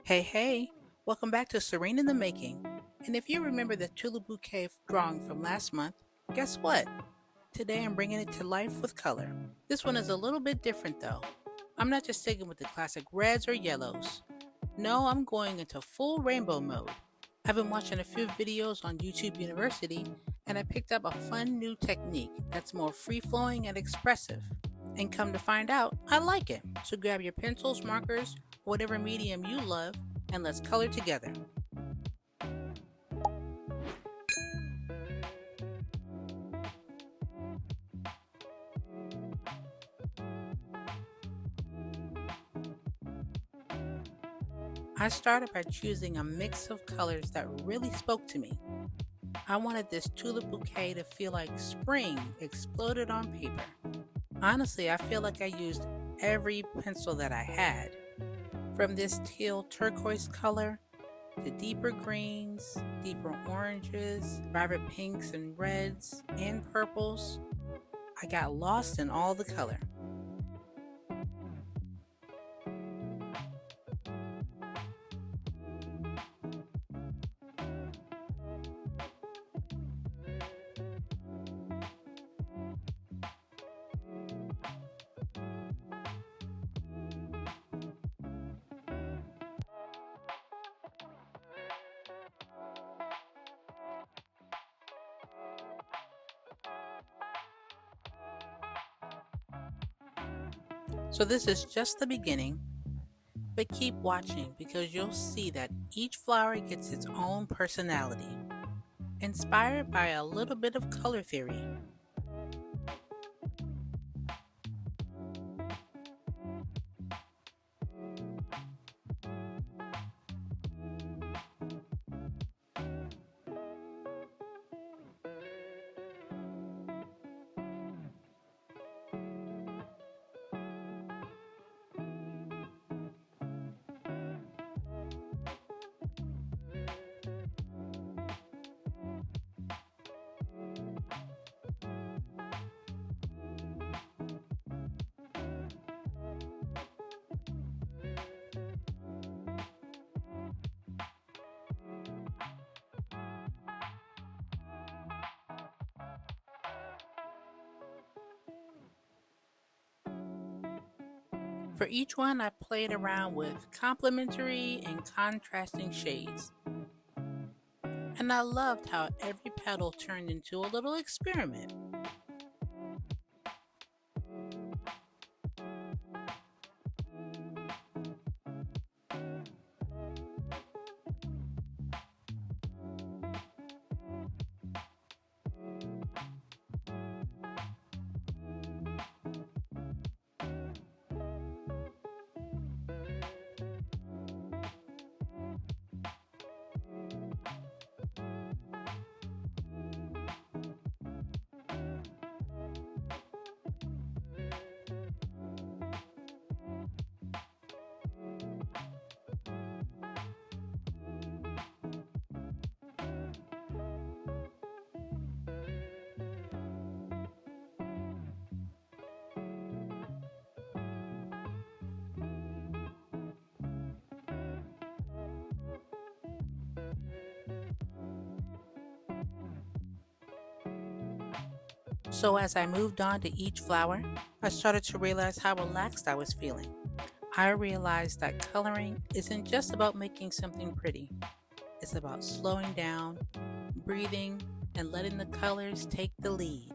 Hey, hey, welcome back to Serene in the Making. And if you remember the Tulip Bouquet drawing from last month, guess what? Today I'm bringing it to life with color. This one is a little bit different though. I'm not just sticking with the classic reds or yellows. No, I'm going into full rainbow mode. I've been watching a few videos on YouTube University and I picked up a fun new technique that's more free flowing and expressive. And come to find out, I like it. So grab your pencils, markers, whatever medium you love, and let's color together. I started by choosing a mix of colors that really spoke to me. I wanted this tulip bouquet to feel like spring exploded on paper. Honestly, I feel like I used every pencil that I had, from this teal turquoise color to deeper greens, deeper oranges, vibrant pinks and reds, and purples. I got lost in all the color. So this is just the beginning, but keep watching because you'll see that each flower gets its own personality, inspired by a little bit of color theory. For each one, I played around with complementary and contrasting shades, and I loved how every petal turned into a little experiment. So as I moved on to each flower, I started to realize how relaxed I was feeling. I realized that coloring isn't just about making something pretty. It's about slowing down, breathing, and letting the colors take the lead.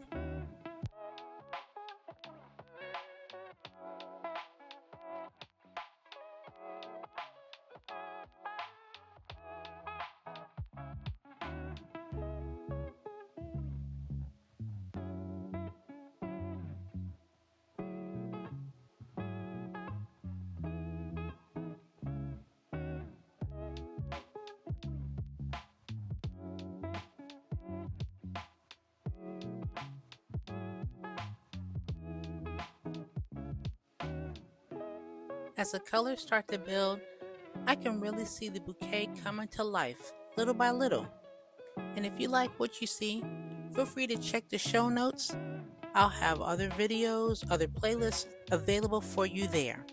As the colors start to build, I can really see the bouquet coming to life little by little. And if you like what you see, feel free to check the show notes. I'll have other videos, other playlists available for you there.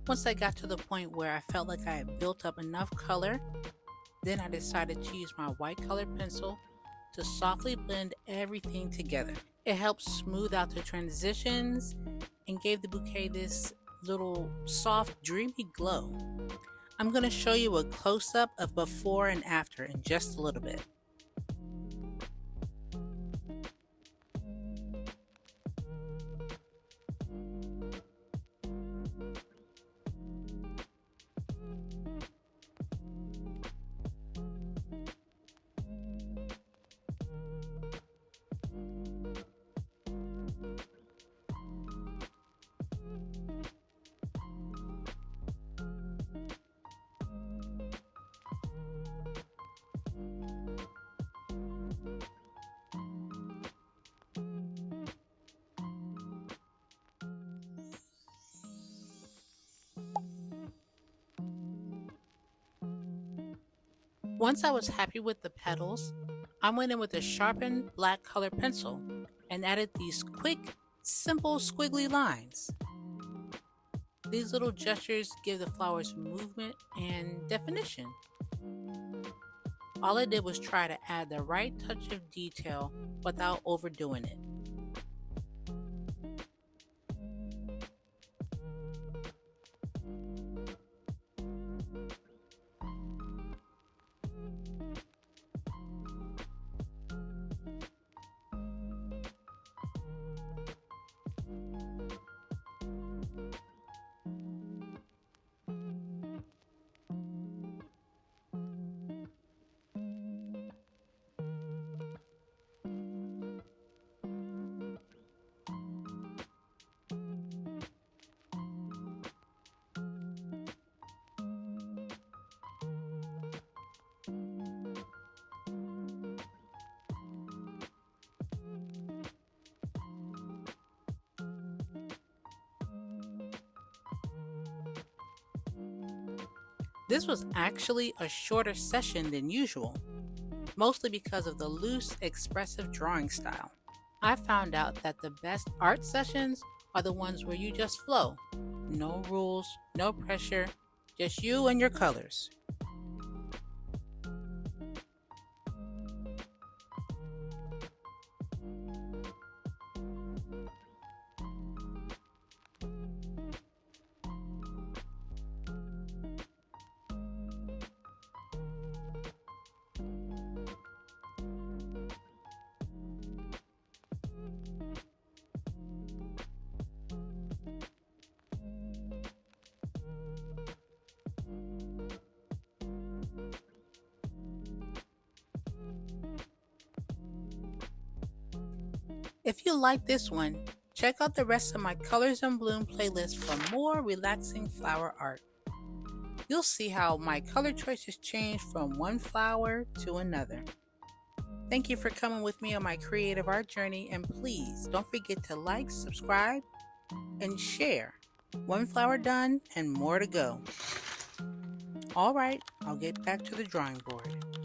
Once I got to the point where I felt like I had built up enough color, then I decided to use my white colored pencil to softly blend everything together. It helped smooth out the transitions and gave the bouquet this little soft, dreamy glow. I'm going to show you a close-up of before and after in just a little bit. Once I was happy with the petals, I went in with a sharpened black color pencil and added these quick, simple squiggly lines. These little gestures give the flowers movement and definition. All I did was try to add the right touch of detail without overdoing it. This was actually a shorter session than usual, mostly because of the loose, expressive drawing style. I found out that the best art sessions are the ones where you just flow. No rules, no pressure, just you and your colors. If you like this one, check out the rest of my Colors in Bloom playlist for more relaxing flower art. You'll see how my color choices change from one flower to another. Thank you for coming with me on my creative art journey, and please don't forget to like, subscribe, and share. One flower done and more to go. All right, I'll get back to the drawing board.